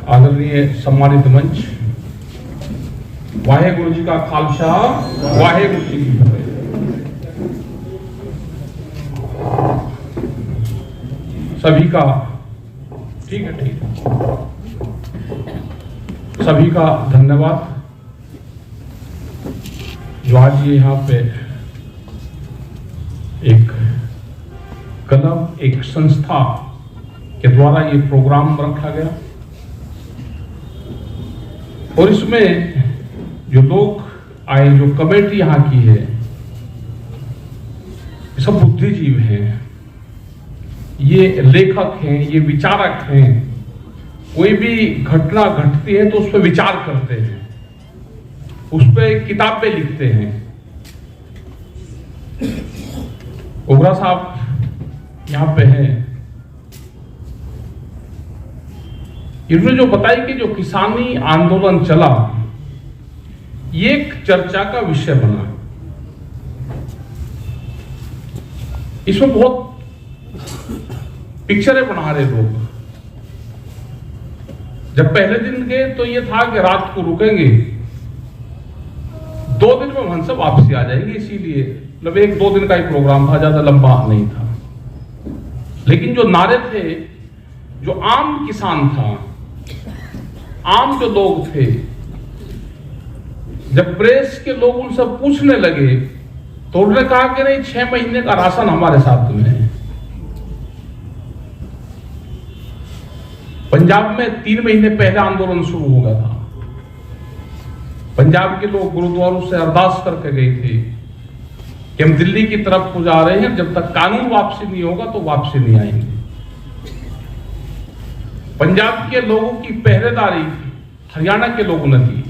आदरणीय सम्मानित मंच, वाहेगुरु जी का खालसा, वाहेगुरु जी की फतेह। सभी का ठीक है सभी का धन्यवाद जो आज ये यहाँ पे एक क्लब, एक संस्था के द्वारा ये प्रोग्राम रखा गया और इसमें जो लोग आए, जो कमेटी यहाँ की है, ये सब बुद्धिजीव हैं, ये लेखक हैं, ये विचारक हैं। कोई भी घटना घटती है तो उस पर विचार करते हैं, उस पर किताबें लिखते हैं। ओगरा साहब यहाँ पे हैं, इन्होंने जो बताई कि जो किसानी आंदोलन चला, ये एक चर्चा का विषय बना। इसमें बहुत पिक्चरें बना रहे लोग। जब पहले दिन गए तो ये था कि रात को रुकेंगे, 2 दिन में वहां से वापसी आ जाएंगे, इसीलिए मतलब 1-2 दिन का ही प्रोग्राम था, ज्यादा लंबा नहीं था। लेकिन जो नारे थे, जो आम किसान था, आम जो लोग थे, जब प्रेस के लोग उनसे पूछने लगे तो उन्होंने कहा कि नहीं, 6 महीने का राशन हमारे साथ में है। पंजाब में 3 महीने पहले आंदोलन शुरू हो गया था। पंजाब के लोग गुरुद्वारों से अरदास करके गए थे कि हम दिल्ली की तरफ को जा रहे हैं, जब तक कानून वापसी नहीं होगा तो वापसी नहीं आएंगे। पंजाब के लोगों की पहरेदारी हरियाणा के लोगों ने की,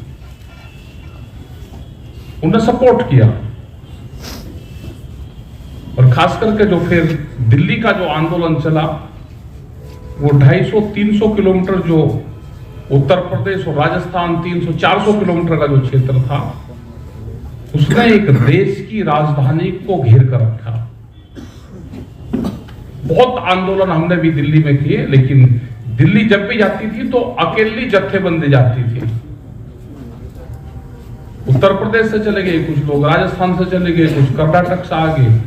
उन्हें सपोर्ट किया। और खास करके जो फिर दिल्ली का जो आंदोलन चला, वो 250-300 किलोमीटर जो उत्तर प्रदेश और राजस्थान 300-400 किलोमीटर का जो क्षेत्र था, उसने एक देश की राजधानी को घेर कर रखा। बहुत आंदोलन हमने भी दिल्ली में किए, लेकिन दिल्ली जब भी जाती थी तो अकेली जत्थेबंदी जाती थी। उत्तर प्रदेश से चले गए कुछ लोग, राजस्थान से चले गए कुछ, कर्नाटक से आ गए।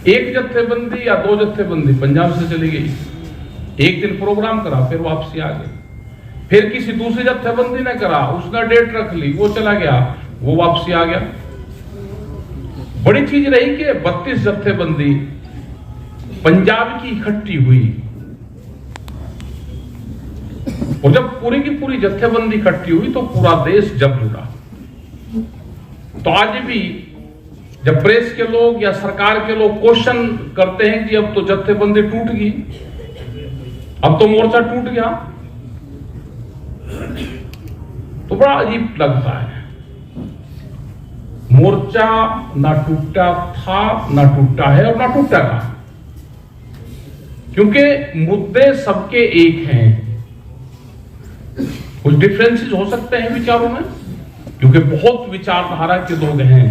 एक जत्थेबंदी या 2 जत्थेबंदी पंजाब से चली गई, एक दिन प्रोग्राम करा, फिर वापसी आ गए। फिर किसी दूसरी जत्थेबंदी ने करा, उसने डेट रख ली, वो चला गया, वो वापसी आ गया। बड़ी चीज रही कि 32 जत्थेबंदी पंजाब की इकट्ठी हुई, और जब पूरी की पूरी जत्थेबंदी इकट्ठी हुई तो पूरा देश जब जुड़ा। तो आज भी जब प्रेस के लोग या सरकार के लोग क्वेश्चन करते हैं कि अब तो जत्थेबंदी टूट गई, अब तो मोर्चा टूट गया, तो बड़ा अजीब लगता है। मोर्चा ना टूटा था, ना टूटा है और ना टूटेगा, क्योंकि मुद्दे सबके एक हैं। कुछ डिफरेंसेस हो सकते हैं विचारों में, क्योंकि बहुत विचारधारा के लोग हैं।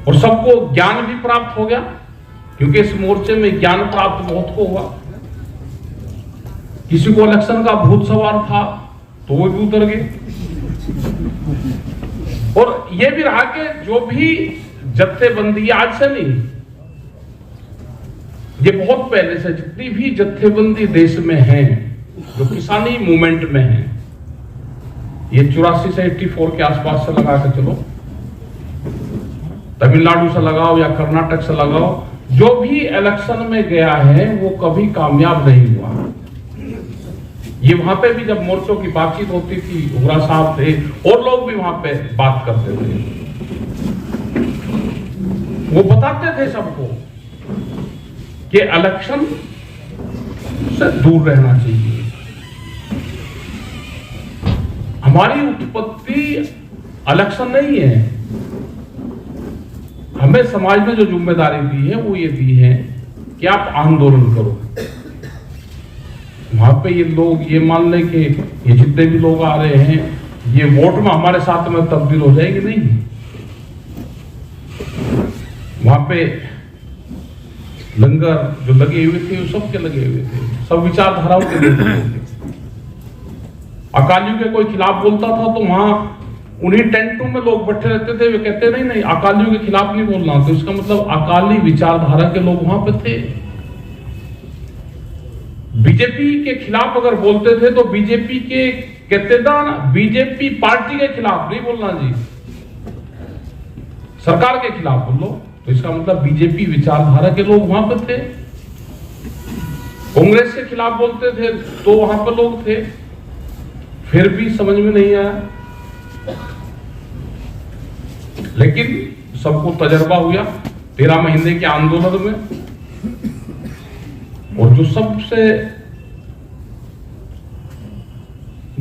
और सबको ज्ञान भी प्राप्त हो गया, क्योंकि इस मोर्चे में ज्ञान प्राप्त बहुत को हुआ। किसी को इलेक्शन का भूत सवार था तो वो भी उतर गए। और ये भी रहा कि जो भी जत्थेबंदी, आज से नहीं, ये बहुत पहले से जितनी भी जत्थेबंदी देश में हैं, जो किसानी मूवमेंट में हैं, ये 84 से 84 के आसपास से लगा के चलो, तमिलनाडु से लगाओ या कर्नाटक से लगाओ, जो भी इलेक्शन में गया है वो कभी कामयाब नहीं हुआ। ये वहां पे भी जब मोर्चों की बातचीत होती थी, ओगरा साहब थे और लोग भी वहां पे बात करते थे, वो बताते थे सबको कि इलेक्शन से दूर रहना चाहिए। हमारी उत्पत्ति इलेक्शन नहीं है। हमें समाज में जो जिम्मेदारी दी है वो ये दी है कि आप आंदोलन करो। वहां पे ये लोग ये मान लें कि ये जितने भी लोग आ रहे हैं ये वोट में हमारे साथ में तब्दील हो जाएगी, नहीं। वहां पे लंगर जो लगे हुए थे वो सबके लगे हुए थे, सब विचारधाराओं के लोग थे। अकालियों के कोई खिलाफ बोलता था तो वहां उन्हीं टेंटों में लोग बैठे रहते थे, वे कहते नहीं अकालियों के खिलाफ नहीं बोलना, तो इसका मतलब अकाली विचारधारा के लोग वहां पे थे। बीजेपी के खिलाफ अगर बोलते थे तो बीजेपी के कहते था ना, बीजेपी पार्टी के खिलाफ नहीं बोलना जी, सरकार के खिलाफ बोलो, तो इसका मतलब बीजेपी विचारधारा के लोग वहां पे थे। कांग्रेस के खिलाफ बोलते थे तो वहां पर लोग थे, फिर भी समझ में नहीं आया। लेकिन सबको तजर्बा हुआ 13 महीने के आंदोलन में, और जो सबसे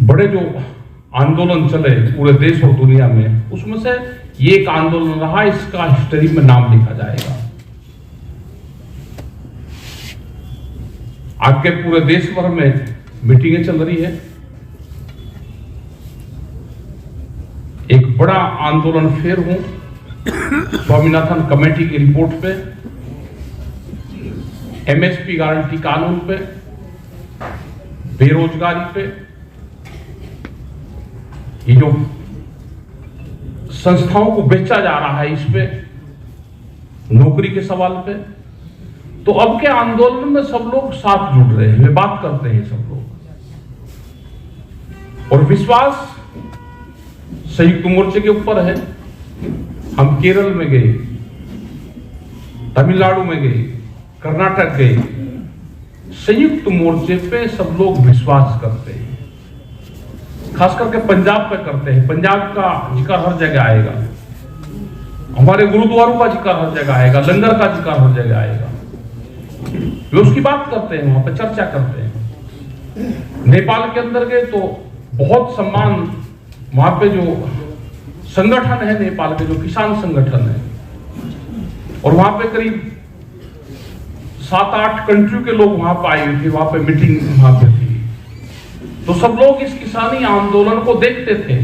बड़े जो आंदोलन चले पूरे देश और दुनिया में, उसमें से ये एक आंदोलन रहा, इसका हिस्ट्री में नाम लिखा जाएगा। आज के पूरे देश भर में मीटिंगें चल रही है, एक बड़ा आंदोलन फिर हूं स्वामीनाथन कमेटी की रिपोर्ट पे, एमएसपी गारंटी कानून पे, बेरोजगारी पे, ये जो संस्थाओं को बेचा जा रहा है इस पे, नौकरी के सवाल पे। तो अब के आंदोलन में सब लोग साथ जुड़ रहे हैं, वे बात करते हैं सब लोग, और विश्वास संयुक्त मोर्चे के ऊपर है। हम केरल में गए, तमिलनाडु में गए, कर्नाटक गए, संयुक्त मोर्चे पे सब लोग विश्वास करते हैं, खास करके पंजाब पे करते हैं। पंजाब का जिक्र हर जगह आएगा, हमारे गुरुद्वारों का जिक्र हर जगह आएगा, लंगर का जिक्र हर जगह आएगा, वे उसकी बात करते हैं, वहां पे चर्चा करते हैं। नेपाल के अंदर गए तो बहुत सम्मान, वहां पे जो संगठन है नेपाल के, जो किसान संगठन है, और वहां पे करीब 7-8 कंट्री के लोग वहां पे आए हुए थे, वहां पे मीटिंग वहां पे थी। तो सब लोग इस किसानी आंदोलन को देखते थे,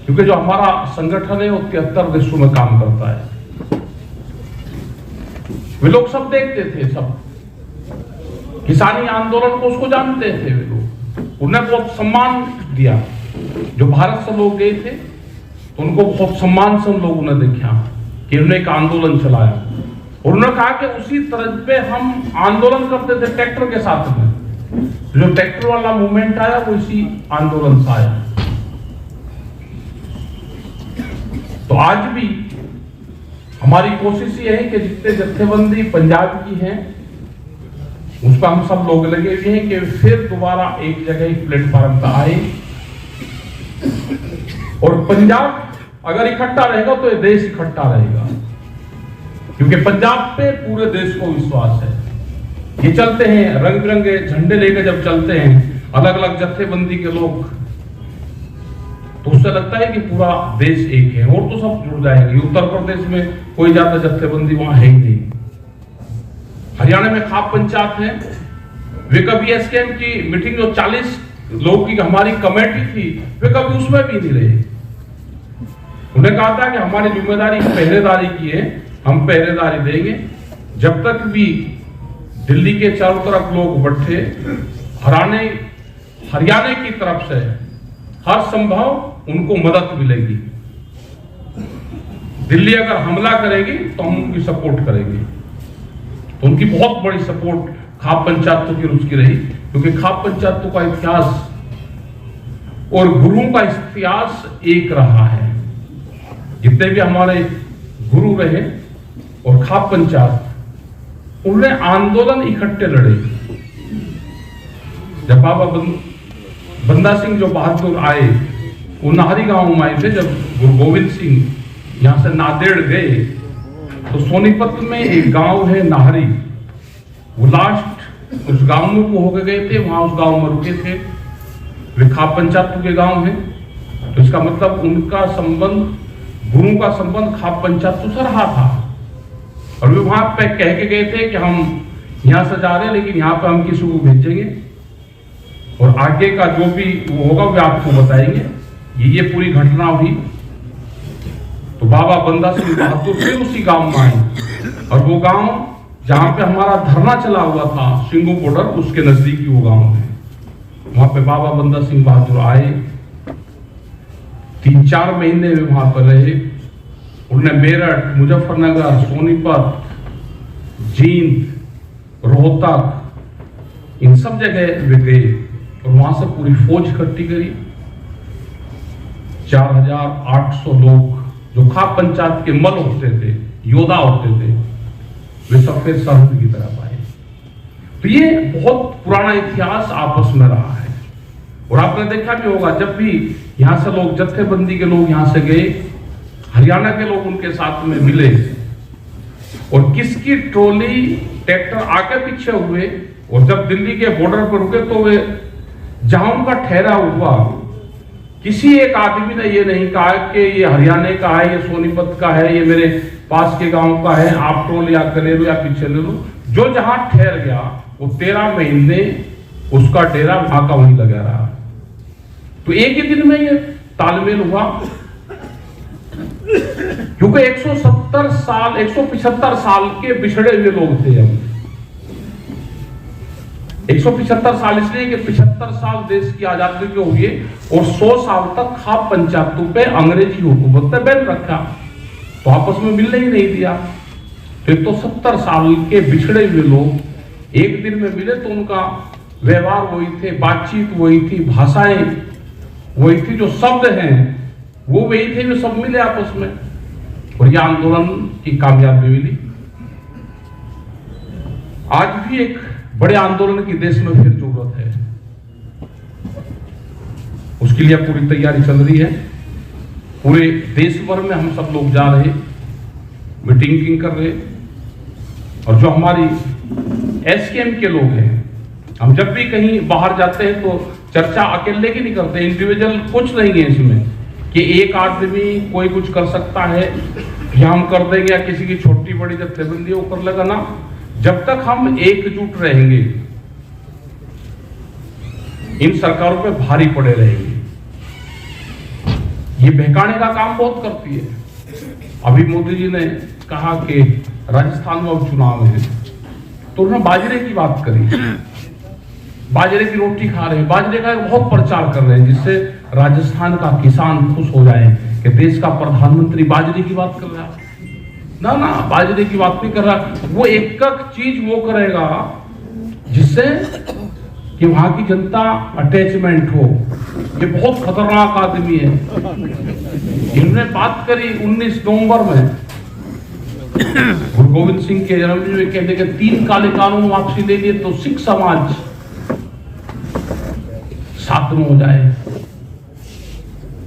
क्योंकि जो हमारा संगठन है वो 73 देशों में काम करता है। वे लोग सब देखते थे, सब किसानी आंदोलन को उसको जानते थे वे लोग, उन्हें बहुत सम्मान दिया। जो भारत से लोग गए थे तो उनको बहुत सम्मान से उन लोगों ने देखा कि उन्होंने एक आंदोलन चलाया, और उन्होंने कहा कि उसी तरह पे हम आंदोलन करते थे ट्रैक्टर के साथ में। जो ट्रैक्टर वाला मूवमेंट आया वो इसी आंदोलन से आया। तो आज भी हमारी कोशिश ये है कि जितने जत्थेबंदी पंजाब की है उसका हम सब लोग लगे हुए हैं कि फिर दोबारा एक जगह ही प्लेटफॉर्म पर आए, और पंजाब अगर इकट्ठा रहेगा तो ये देश इकट्ठा रहेगा, क्योंकि पंजाब पे पूरे देश को विश्वास है। ये चलते हैं रंग बिरंगे झंडे लेकर, जब चलते हैं अलग अलग जत्थेबंदी के लोग, तो उससे लगता है कि पूरा देश एक है, और तो सब जुड़ जाएंगे। उत्तर प्रदेश में कोई ज्यादा जत्थेबंदी वहां है ही नहीं, हरियाणा में खाप पंचायत है, वे कभी एसकेएम की मीटिंग जो 40 लोग की हमारी कमेटी थी, वे कभी उसमें भी नहीं रहे। उन्हें कहा था कि हमारी जिम्मेदारी पहरेदारी की है, हम पहरेदारी देंगे, जब तक भी दिल्ली के चारों तरफ लोग बैठे, हरियाणा की तरफ से हर संभव उनको मदद मिलेगी। दिल्ली अगर हमला करेगी तो हम उनकी सपोर्ट करेंगे। तो उनकी बहुत बड़ी सपोर्ट खाप पंचायतों की उसकी रही, क्योंकि खाप पंचायतों का इतिहास और गुरुओं का इतिहास एक रहा है। जितने भी हमारे गुरु रहे और खाप पंचायत, उन्होंने आंदोलन इकट्ठे लड़े। जब बाबा बंदा सिंह जो बहादुर आए, वो नाहरी गांव में आए थे। जब गुरु गोविंद सिंह यहां से नांदेड़ गए तो सोनीपत में एक गांव है नाहरी, वो लास्ट उस गांव में वो होकर गए थे, वहां उस गांव में रुके थे। वे खाप पंचायत के गांव हैं, तो इसका मतलब उनका संबंध, गुरु का संबंध खाप पंचायत से रहा था। और वे वहां पे कह के गए थे कि हम यहां से जा रहे हैं, लेकिन यहाँ पे हम किसी को भेजेंगे और आगे का जो भी वो होगा वे आपको बताएंगे। ये पूरी घटना हुई। तो बाबा बंदा सिंह बहादुर फिर उसी गांव में आए, और वो गांव जहां पे हमारा धरना चला हुआ था सिंगू बॉर्डर, उसके नजदीकी वो गांव है। वहां पे बाबा बंदा सिंह बहादुर आए, 3-4 महीने में वहां पर रहे। उन्होंने मेरठ, मुजफ्फरनगर, सोनीपत, जींद, रोहतक, इन सब जगह वे गए और वहां से पूरी फौज इकट्ठी करी। 4800 लोग जो खाप पंचायत के मल होते थे, योद्धा होते थे, वे सब फिर सरहद की तरफ आए। तो ये बहुत पुराना इतिहास आपस में रहा है। और आपने देखा भी होगा, जब भी यहां से लोग, जत्थेबंदी के लोग यहां से गए, हरियाणा के लोग उनके साथ में मिले और किसकी ट्रॉली ट्रैक्टर आगे पीछे हुए, और जब दिल्ली के बॉर्डर पर रुके तो वे जहां उनका ठहराव हुआ, किसी एक आदमी ने ये नहीं कहा कि ये हरियाणा का है, ये सोनीपत का है, ये मेरे पास के गांव का है, आप ट्रोल या ले लो या पीछे ले लो। जो जहां ठहर गया वो 13 महीने उसका डेरा वहां का वहीं लगा रहा। तो एक ही दिन में ये तालमेल हुआ, क्योंकि 175 साल के बिछड़े हुए लोग थे हम। 175 साल इसलिए कि 75 साल देश की आजादी के हुए और 100 साल तक खाप पंचायतों पे अंग्रेजी हुकूमत ने बैन रखा, तो आपस में मिलने ही नहीं दिया। फिर तो 70 साल के बिछड़े हुए लोग एक दिन में मिले तो उनका व्यवहार वही थे, बातचीत वही थी, भाषाएं वही थी, जो शब्द हैं वो वही थे, जो सब मिले आपस में, और यह आंदोलन की कामयाबी मिली। आज भी एक बड़े आंदोलन की देश में फिर जरूरत है, उसके लिए पूरी तैयारी चल रही है। पूरे देश भर में हम सब लोग जा रहे, मीटिंग कर रहे, और जो हमारी एसकेएम के लोग हैं, हम जब भी कहीं बाहर जाते हैं तो चर्चा अकेले की नहीं करते, इंडिविजुअल कुछ नहीं है इसमें कि एक आदमी कोई कुछ कर सकता है या हम कर देंगे, या किसी की छोटी बड़ी जत्थेबंदी ऊपर लगाना। जब तक हम एकजुट रहेंगे इन सरकारों पे भारी पड़े रहेंगे। ये बहकाने का काम बहुत करती है। अभी मोदी जी ने कहा कि राजस्थान में अब चुनाव है, तो उन्होंने बाजरे की बात करी, बाजरे की रोटी खा रहे हैं, बाजरे का बहुत प्रचार कर रहे हैं, जिससे राजस्थान का किसान खुश हो जाए कि देश का प्रधानमंत्री बाजरे की बात कर रहा है। ना ना, बाजरे की बात नहीं कर रहा, वो एक चीज वो करेगा जिससे कि वहां की जनता अटैचमेंट हो। ये बहुत खतरनाक आदमी है। इन्होंने बात करी 19 नवंबर में गुरु गोविंद सिंह के जन्मदिन में, कहते कि 3 काले कानून वापसी ले लिए तो सिख समाज साथ में हो जाए।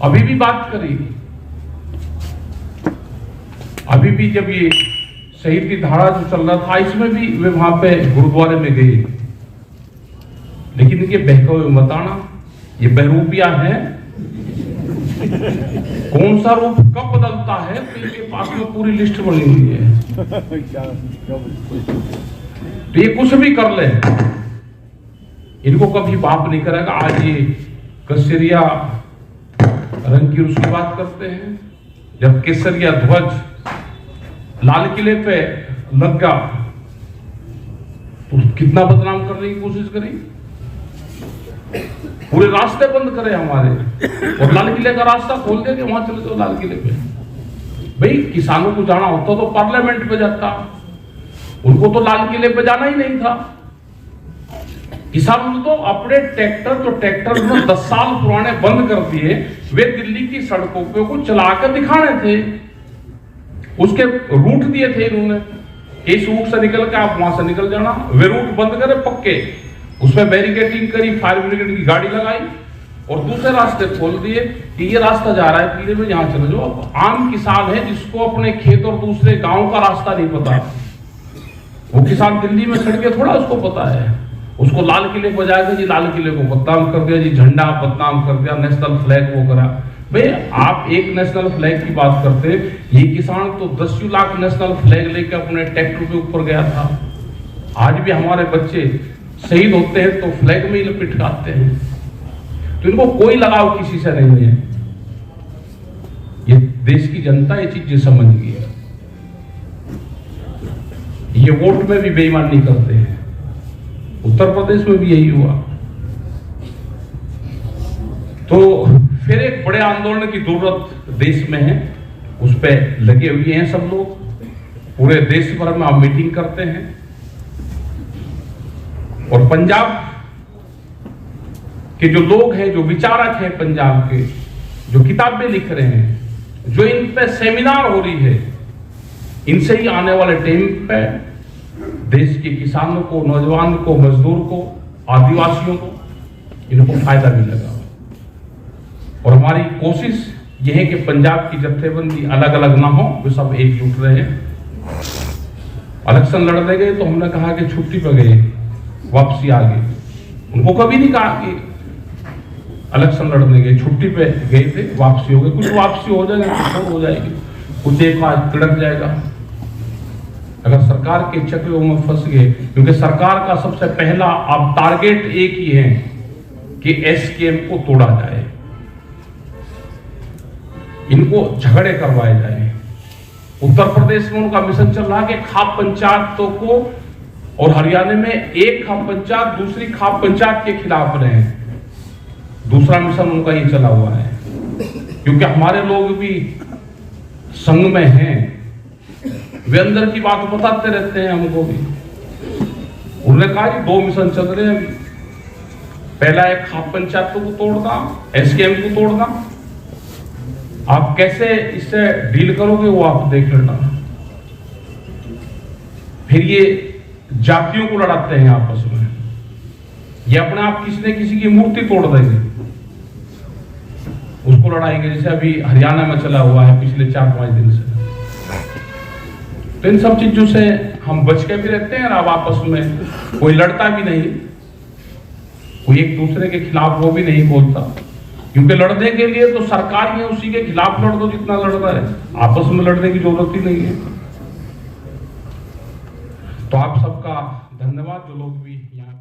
अभी भी बात करी, अभी भी जब ये शहीद की धारा जो चल रहा था, इसमें भी वे वहां पे गुरुद्वारे में गए, लेकिन इनके बहकावे में बताना, ये बहरूपिया है, कौन सा रूप कब बदलता है, तो इनके पास में पूरी लिस्ट बनी हुई है। तो ये कुछ भी कर ले, इनको कभी बाप नहीं करेगा। आज ये केसरिया रंग की उसकी बात करते हैं, जब केसरिया ध्वज लाल किले पे लगा तो कितना बदनाम करने की कोशिश करी, पूरे रास्ते बंद करे हमारे, और लाल किले का रास्ता खोल दे के वहां चले जाओ लाल किले पे। भाई किसानों को जाना होता तो पार्लियामेंट पे जाता, उनको तो लाल किले पे जाना ही नहीं था। किसानों तो अपने ट्रैक्टर, जो ट्रैक्टर 10 साल पुराने बंद कर दिए, वे दिल्ली की सड़कों पे को चलाकर दिखाने थे, उसके रूट दिए थे इन्होंने, इस रूट से निकल के आप वहां से निकल जाना। वे रूट बंद करे पक्के, उसमें बैरिकेडिंग करी, फायर ब्रिगेड की गाड़ी लगाई और दूसरे रास्ते खोल दिए कि ये रास्ता जा रहा है किले में, यहाँ चले जाओ। आम किसान है जिसको अपने खेत और दूसरे गांव का रास्ता नहीं पता, वो किसान दिल्ली में सड़कें थोड़ा उसको पता है, उसको लाल किले पर जाएगा जी, लाल किले को बदनाम कर दिया जी, झंडा बदनाम कर दिया, नेशनल फ्लैग वो करा। भाई आप एक नेशनल फ्लैग की बात करते, ये किसान तो 10 लाख नेशनल फ्लैग लेकर अपने ट्रैक्टर के ऊपर गया था। आज भी हमारे बच्चे शहीद होते हैं तो फ्लैग में ही लपेट खाते हैं, तो इनको कोई लगाव किसी से नहीं है। ये देश की जनता ये चीजें समझ गई है। ये वोट में भी बेईमानी करते हैं। उत्तर प्रदेश में भी यही हुआ। तो फिर एक बड़े आंदोलन की जरूरत देश में है, उस पर लगे हुए हैं सब लोग। पूरे देश भर में आप मीटिंग करते हैं और पंजाब के जो लोग हैं, जो विचारक हैं पंजाब के, जो किताबें लिख रहे हैं, जो इन पे सेमिनार हो रही है, इनसे ही आने वाले टाइम पे देश के किसानों को, नौजवान को, मजदूर को, आदिवासियों को, इनको फायदा मिलेगा। और हमारी कोशिश यह है कि पंजाब की जत्थेबंदी अलग अलग ना हो, वे सब एकजुट रहे। इलेक्शन लड़ने गए तो हमने कहा कि छुट्टी पर गए, वापसी आ गए। उनको कभी नहीं कहा कि इलेक्शन लड़ने गए, छुट्टी पे गए थे, वापसी हो गए। कुछ वापसी हो जाएगी, कुछ हो जाएगी, कुछ एक आज तिड़क जाएगा। अगर सरकार के चक्रों में फंस गए, क्योंकि सरकार का सबसे पहला अब टारगेट एक ही है कि एसकेएम को तोड़ा जाए, इनको झगड़े करवाए जाए। उत्तर प्रदेश में उनका मिशन चल रहा है कि खाप पंचायतों को, और हरियाणा में एक खाप पंचायत दूसरी खाप पंचायत के खिलाफ रहे। दूसरा मिशन उनका ये चला हुआ है, क्योंकि हमारे लोग भी संघ में हैं, वे अंदर की बात बताते रहते हैं हमको भी। उन्होंने कहा कि 2 मिशन चल रहे हैं अभी। पहला एक खाप पंचायतों को तोड़ना, एसकेएम को तोड़ना। आप कैसे इससे डील करोगे वो आप देख लेना। फिर ये जातियों को लड़ाते हैं आपस में, ये अपने आप किसी न किसी की मूर्ति तोड़ देंगे, उसको लड़ाएंगे, जैसे अभी हरियाणा में चला हुआ है पिछले 4-5 दिन से। तो इन सब चीजों से हम बच के भी रहते हैं, और अब आपस में कोई लड़ता भी नहीं, कोई एक दूसरे के खिलाफ वो भी नहीं बोलता, क्योंकि लड़ने के लिए तो सरकार ही उसी के खिलाफ लड़ दो जितना लड़ रहा है, आपस में लड़ने की जरूरत ही नहीं है। तो आप सबका धन्यवाद जो लोग भी यहाँ